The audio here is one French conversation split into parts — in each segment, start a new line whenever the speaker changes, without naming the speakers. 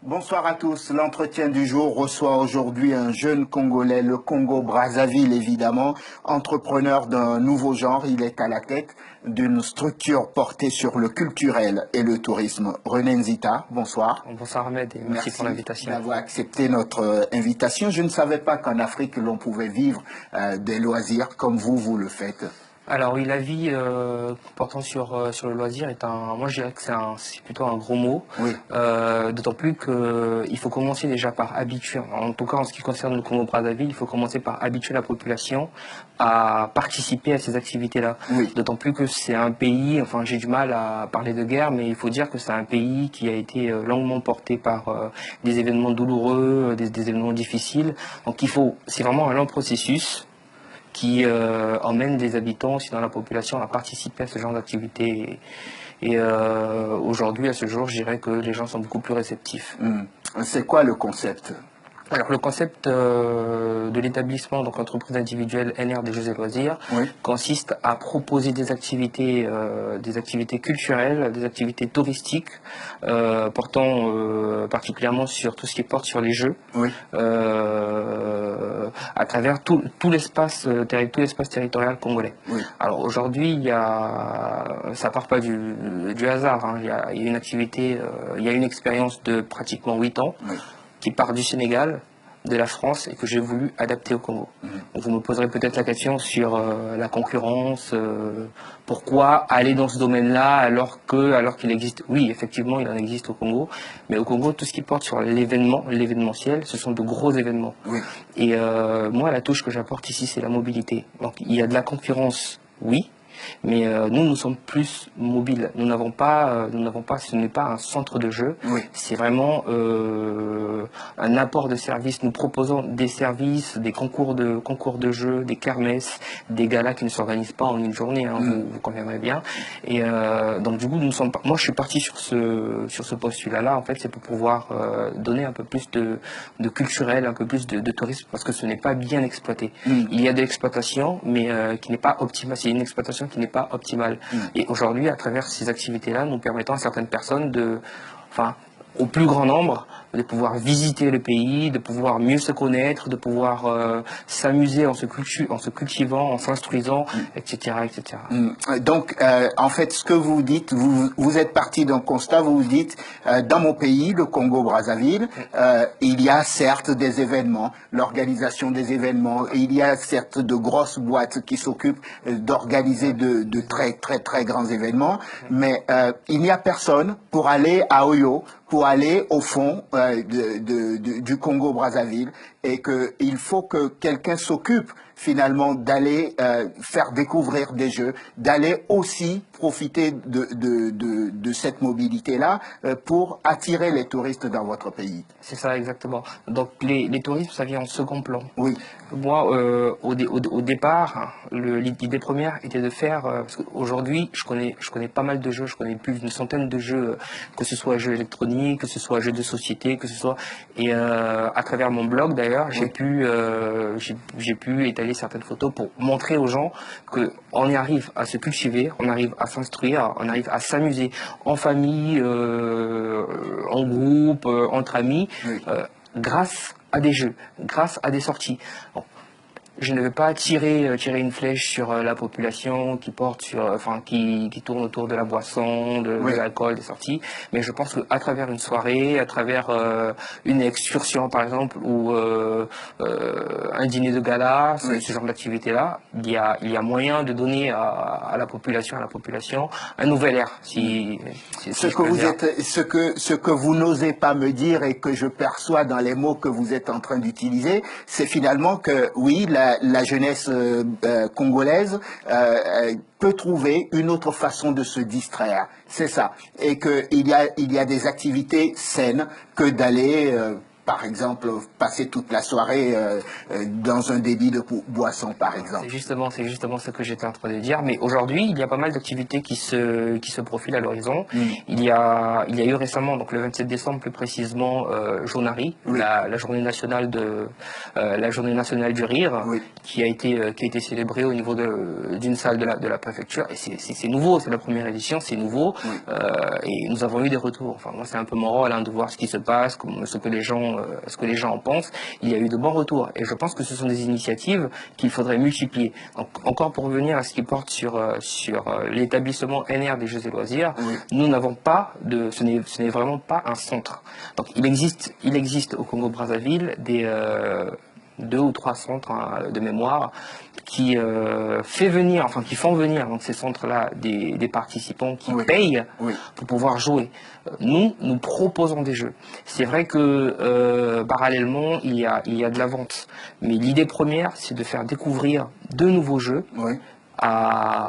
Bonsoir à tous. L'entretien du jour reçoit aujourd'hui un jeune Congolais, le Congo-Brazzaville évidemment, entrepreneur d'un nouveau genre. Il est à la tête d'une structure portée sur le culturel et le tourisme. René Nzita, bonsoir.
Bonsoir Ahmed et merci pour l'invitation.
Merci d'avoir accepté notre invitation. Je ne savais pas qu'en Afrique l'on pouvait vivre des loisirs comme vous le faites.
Alors oui, la vie portant sur le loisir est moi je dirais que c'est plutôt un gros mot.
Oui.
D'autant plus qu'il faut commencer déjà par habituer, en tout cas en ce qui concerne le Congo-Brazzaville, il faut commencer par habituer la population à participer à ces activités-là.
Oui.
D'autant plus que c'est un pays, enfin j'ai du mal à parler de guerre, mais il faut dire que c'est un pays qui a été longuement porté par des événements douloureux, des événements difficiles. Donc c'est vraiment un long processus qui emmène des habitants aussi dans la population à participer à ce genre d'activité. Et aujourd'hui, à ce jour, je dirais que les gens sont beaucoup plus réceptifs.
C'est quoi le concept ?
Alors le concept de l'établissement, donc entreprise individuelle NR des Jeux et Loisirs,
oui,
consiste à proposer des activités culturelles, des activités touristiques, portant particulièrement sur tout ce qui porte sur les jeux,
oui,
à travers tout l'espace territorial congolais.
Oui.
Alors aujourd'hui, ça part pas du hasard, hein. Il y a une activité, il y a une expérience de pratiquement 8 ans.
Oui.
Qui part du Sénégal, de la France et que j'ai voulu adapter au Congo. Donc vous me poserez peut-être la question sur la concurrence, pourquoi aller dans ce domaine-là alors qu'il existe. Oui, effectivement, il en existe au Congo, mais au Congo, tout ce qui porte sur l'événementiel, ce sont de gros événements.
Oui.
Et moi, la touche que j'apporte ici, c'est la mobilité. Donc il y a de la concurrence, oui. Mais nous sommes plus mobiles. Nous n'avons pas, ce n'est pas un centre de jeu.
Oui.
C'est vraiment un apport de services. Nous proposons des services, des concours de jeux, des kermesses, des galas qui ne s'organisent pas en une journée. Hein, vous conviendrez bien. Et donc du coup, moi, je suis parti sur ce postulat-là. En fait, c'est pour pouvoir donner un peu plus de culturel, un peu plus de tourisme, parce que ce n'est pas bien exploité. Il y a de l'exploitation, mais qui n'est pas optimale. C'est une exploitation qui n'est pas optimale. Et aujourd'hui, à travers ces activités-là, nous permettons à certaines personnes au plus grand nombre, de pouvoir visiter le pays, de pouvoir mieux se connaître, de pouvoir s'amuser en se cultivant, en s'instruisant, etc., etc.
Donc, en fait, ce que vous dites, vous êtes parti d'un constat, vous vous dites, dans mon pays, le Congo-Brazzaville, il y a certes des événements, l'organisation des événements, et il y a certes de grosses boîtes qui s'occupent d'organiser de très, très, très grands événements, mais il n'y a personne pour aller à Oyo, pour aller au fond du Congo-Brazzaville, et qu'il faut que quelqu'un s'occupe finalement d'aller faire découvrir des jeux, d'aller aussi profiter de cette mobilité-là pour attirer les touristes dans votre pays.
C'est ça, exactement. Donc les touristes, ça vient en second plan.
Oui.
Moi, au départ, l'idée première était de faire, parce qu'aujourd'hui, je connais pas mal de jeux, je connais plus d'une centaine de jeux, que ce soit jeux électroniques, que ce soit jeux de société, que ce soit... Et à travers mon blog, d'ailleurs, j'ai pu étaler certaines photos pour montrer aux gens qu'on y arrive à se cultiver, on arrive à s'instruire, on arrive à s'amuser en famille, en groupe, entre amis, grâce à des jeux, grâce à des sorties. Bon. Je ne veux pas tirer une flèche sur la population qui tourne autour de la boisson, de l'alcool, des sorties, mais je pense qu'à travers une soirée, à travers une excursion par exemple, ou un dîner de gala, ce genre d'activité-là, il y a moyen de donner à la population un nouvel air.
Ce que vous n'osez pas me dire et que je perçois dans les mots que vous êtes en train d'utiliser, c'est finalement que oui, la jeunesse congolaise peut trouver une autre façon de se distraire. C'est ça. Et qu'il y a des activités saines que d'aller par exemple, passer toute la soirée dans un débit de boisson, par exemple.
C'est justement ce que j'étais en train de dire. Mais aujourd'hui, il y a pas mal d'activités qui se profilent à l'horizon. Il y a eu récemment, donc le 27 décembre plus précisément, Jaunari, la journée nationale du rire, qui a été célébrée au niveau d'une salle de la préfecture. Et c'est nouveau, c'est la première édition, c'est nouveau. Et nous avons eu des retours. Enfin, moi, c'est un peu mon rôle de voir ce qui se passe, ce que les gens en pensent. Il y a eu de bons retours. Et je pense que ce sont des initiatives qu'il faudrait multiplier. Donc, encore pour revenir à ce qui porte sur l'établissement NR des Jeux et Loisirs, nous n'avons pas ce n'est vraiment pas un centre. Donc, il existe au Congo-Brazzaville des 2 ou 3 centres de mémoire qui font venir donc ces centres-là des participants qui payent pour pouvoir jouer. Nous proposons des jeux. C'est vrai que parallèlement il y a de la vente, mais l'idée première c'est de faire découvrir de nouveaux jeux.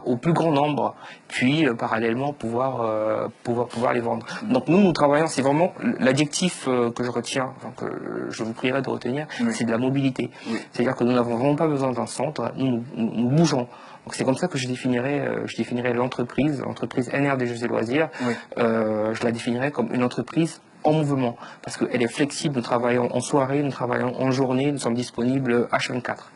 Au plus grand nombre, puis parallèlement pouvoir les vendre. Donc nous travaillons, c'est vraiment l'adjectif que je retiens, que je vous prierai de retenir, c'est de la mobilité. C'est-à-dire que nous n'avons vraiment pas besoin d'un centre, nous bougeons. Donc c'est comme ça que je définirais l'entreprise NR des Jeux et Loisirs. Je la définirais comme une entreprise en mouvement, parce qu'elle est flexible, nous travaillons en soirée, nous travaillons en journée, nous sommes disponibles H24.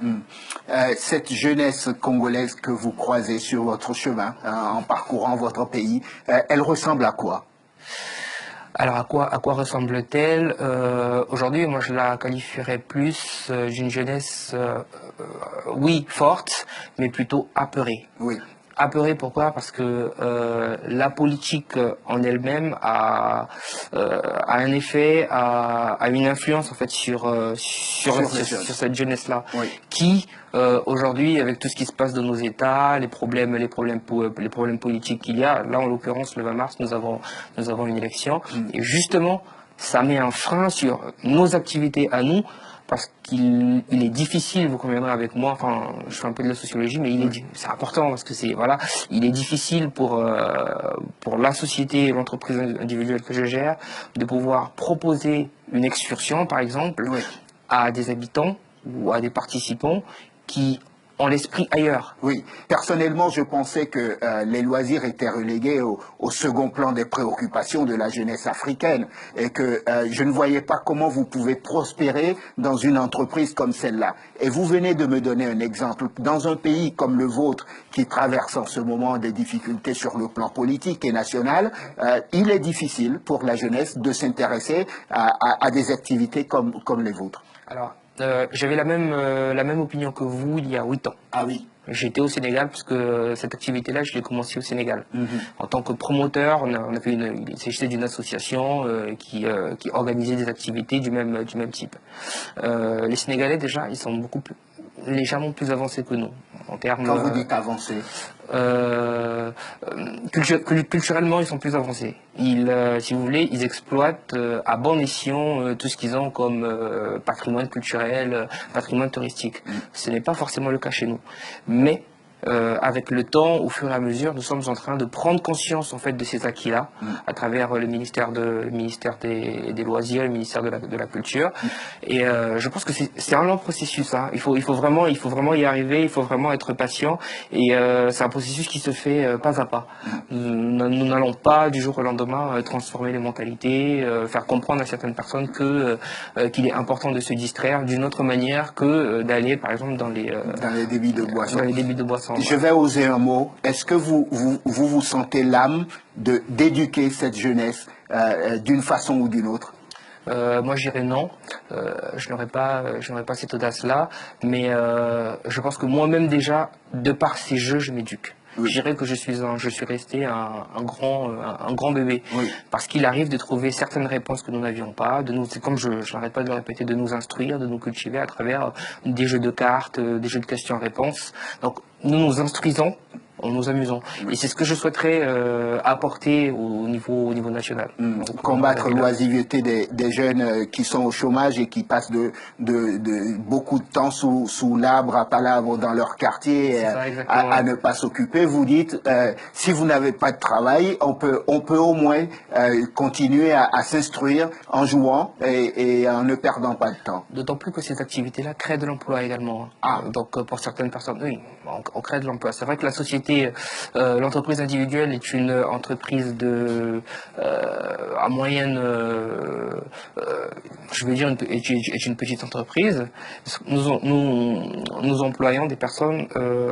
Cette jeunesse congolaise que vous croisez sur votre chemin, en parcourant votre pays, elle ressemble à quoi?
Alors à quoi ressemble-t-elle? Aujourd'hui, moi je la qualifierais plus d'une jeunesse, forte, mais plutôt apeurée. Apeuré, pourquoi? Parce que la politique en elle-même a un effet, a une influence en fait sur cette jeunesse-là, qui aujourd'hui, avec tout ce qui se passe dans nos États, les problèmes politiques qu'il y a, là en l'occurrence le 20 mars nous avons une élection, et justement ça met un frein sur nos activités à nous. Parce qu'il est difficile, vous conviendrez avec moi, enfin, je fais un peu de la sociologie, mais c'est important parce que il est difficile pour la société et l'entreprise individuelle que je gère de pouvoir proposer une excursion, par exemple, à des habitants ou à des participants qui ont l'esprit ailleurs.
Personnellement, je pensais que les loisirs étaient relégués au second plan des préoccupations de la jeunesse africaine et que je ne voyais pas comment vous pouvez prospérer dans une entreprise comme celle-là. Et vous venez de me donner un exemple. Dans un pays comme le vôtre, qui traverse en ce moment des difficultés sur le plan politique et national, il est difficile pour la jeunesse de s'intéresser à des activités comme les vôtres.
Alors, j'avais la même opinion que vous il y a 8 ans.
Ah oui.
J'étais au Sénégal parce que cette activité-là, je l'ai commencée au Sénégal. En tant que promoteur, il s'agissait d'une association qui organisait des activités du même type. Les Sénégalais déjà, ils sont légèrement plus avancés que nous en termes.
Quand vous dites avancés,
culturellement, ils sont plus avancés. Si vous voulez, ils exploitent à bon escient tout ce qu'ils ont comme patrimoine culturel, patrimoine touristique. Ce n'est pas forcément le cas chez nous. Mais avec le temps, au fur et à mesure, nous sommes en train de prendre conscience en fait de ces acquis-là, à travers le ministère des Loisirs, le ministère de la Culture. Et je pense que c'est un long processus. Il faut vraiment y arriver, il faut vraiment être patient. Et c'est un processus qui se fait pas à pas. Nous n'allons pas du jour au lendemain transformer les mentalités, faire comprendre à certaines personnes qu'il est important de se distraire d'une autre manière que d'aller, par exemple, dans les
débits de boissons.
Dans les débits de boissons.
Je vais oser un mot. Est-ce que vous sentez l'âme d'éduquer cette jeunesse d'une façon ou d'une autre?
Moi, je dirais non. Je n'aurais pas cette audace-là. Mais je pense que moi-même déjà, de par ces jeux, je m'éduque. Je dirais que je suis resté un grand bébé. Parce qu'il arrive de trouver certaines réponses que nous n'avions pas, c'est comme je n'arrête pas de le répéter, de nous instruire, de nous cultiver à travers des jeux de cartes, des jeux de questions-réponses. Donc, nous nous instruisons en nous amusant. Et c'est ce que je souhaiterais apporter au niveau national. Donc,
combattre l'oisiveté des jeunes qui sont au chômage et qui passent de beaucoup de temps sous l'arbre à palabre dans leur quartier à ne pas s'occuper. Vous dites, si vous n'avez pas de travail, on peut au moins continuer à s'instruire en jouant et en ne perdant pas de temps.
D'autant plus que cette activité-là crée de l'emploi également. Donc pour certaines personnes, oui, on crée de l'emploi. C'est vrai que la société, l'entreprise individuelle est une entreprise à moyenne, je veux dire, est une petite entreprise. Nous employons des personnes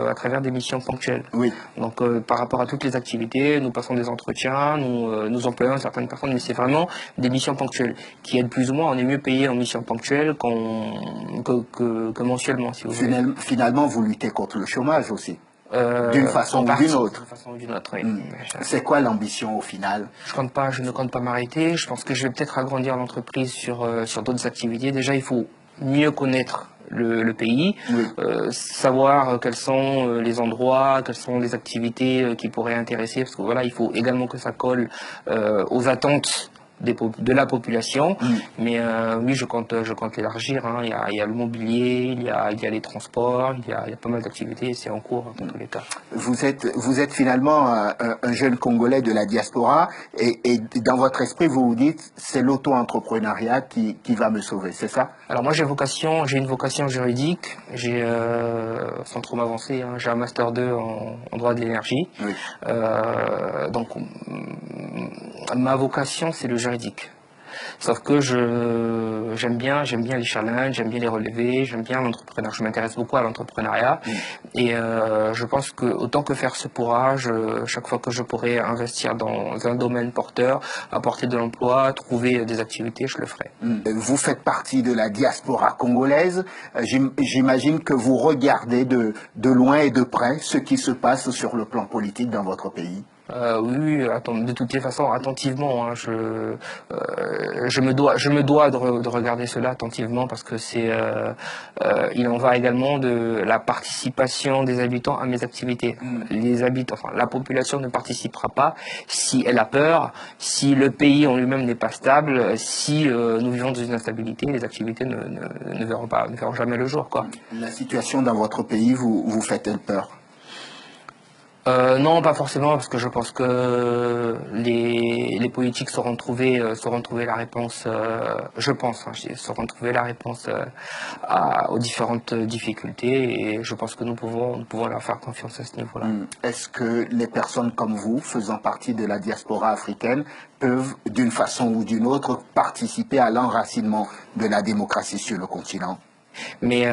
à travers des missions ponctuelles.
Oui.
Donc par rapport à toutes les activités, nous passons des entretiens, nous employons certaines personnes, mais c'est vraiment des missions ponctuelles qui aident plus ou moins. On est mieux payé en mission ponctuelle que mensuellement, si vous voulez.
Finalement, vous luttez contre le chômage aussi. D'une façon ou d'une autre.
D'une façon ou d'une autre, oui.
C'est quoi l'ambition au final?
Je ne compte pas m'arrêter. Je pense que je vais peut-être agrandir l'entreprise sur d'autres activités. Déjà, il faut mieux connaître le pays, savoir quels sont les endroits, quelles sont les activités qui pourraient intéresser, parce que voilà, il faut également que ça colle aux attentes de la population, mais oui, je compte élargir. Hein. Il y a le mobilier, il y a les transports, il y a pas mal d'activités, c'est en cours dans tous les cas.
Vous êtes finalement un jeune Congolais de la diaspora et dans votre esprit, vous vous dites, c'est l'auto-entrepreneuriat qui va me sauver, c'est ça?
Alors moi j'ai une vocation juridique, sans trop m'avancer, hein, j'ai un master 2 en droit de l'énergie.
Oui.
Donc ma vocation c'est le juridique. Sauf que j'aime bien les challenges, j'aime bien les relever, j'aime bien l'entrepreneuriat. Je m'intéresse beaucoup à l'entrepreneuriat et je pense que autant que faire se pourra, chaque fois que je pourrai investir dans un domaine porteur, apporter de l'emploi, trouver des activités, je le ferai.
Vous faites partie de la diaspora congolaise. J'imagine que vous regardez de loin et de près ce qui se passe sur le plan politique dans votre pays.
Oui, de toutes les façons, attentivement. Hein, je me dois de regarder cela attentivement parce que il en va également de la participation des habitants à mes activités. Les habitants, enfin, la population ne participera pas si elle a peur, si le pays en lui-même n'est pas stable, si nous vivons dans une instabilité, les activités ne verront jamais le jour, quoi.
La situation dans votre pays vous fait-elle peur?
Non, pas forcément, parce que je pense que les politiques sauront trouver la réponse. Je pense, hein, sauront trouver la réponse aux différentes difficultés, et je pense que nous pouvons leur faire confiance à ce niveau-là.
Est-ce que les personnes comme vous, faisant partie de la diaspora africaine, peuvent, d'une façon ou d'une autre, participer à l'enracinement de la démocratie sur le continent?
Mais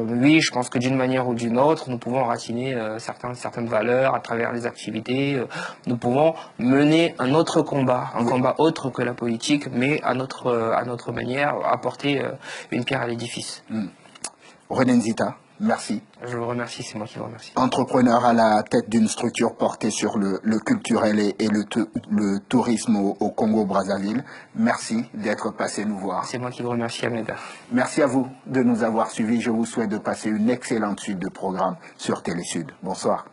oui, je pense que d'une manière ou d'une autre, nous pouvons enraciner certaines valeurs à travers les activités. Nous pouvons mener un autre combat, un combat autre que la politique, mais à notre manière, apporter une pierre à l'édifice.
René Nzita, merci.
Je vous remercie, c'est moi qui vous remercie.
Entrepreneur à la tête d'une structure portée sur le culturel et le tourisme au Congo-Brazzaville. Merci d'être passé nous voir.
C'est moi qui vous remercie, Ahmed.
Merci à vous de nous avoir suivis. Je vous souhaite de passer une excellente suite de programmes sur Télé Sud. Bonsoir.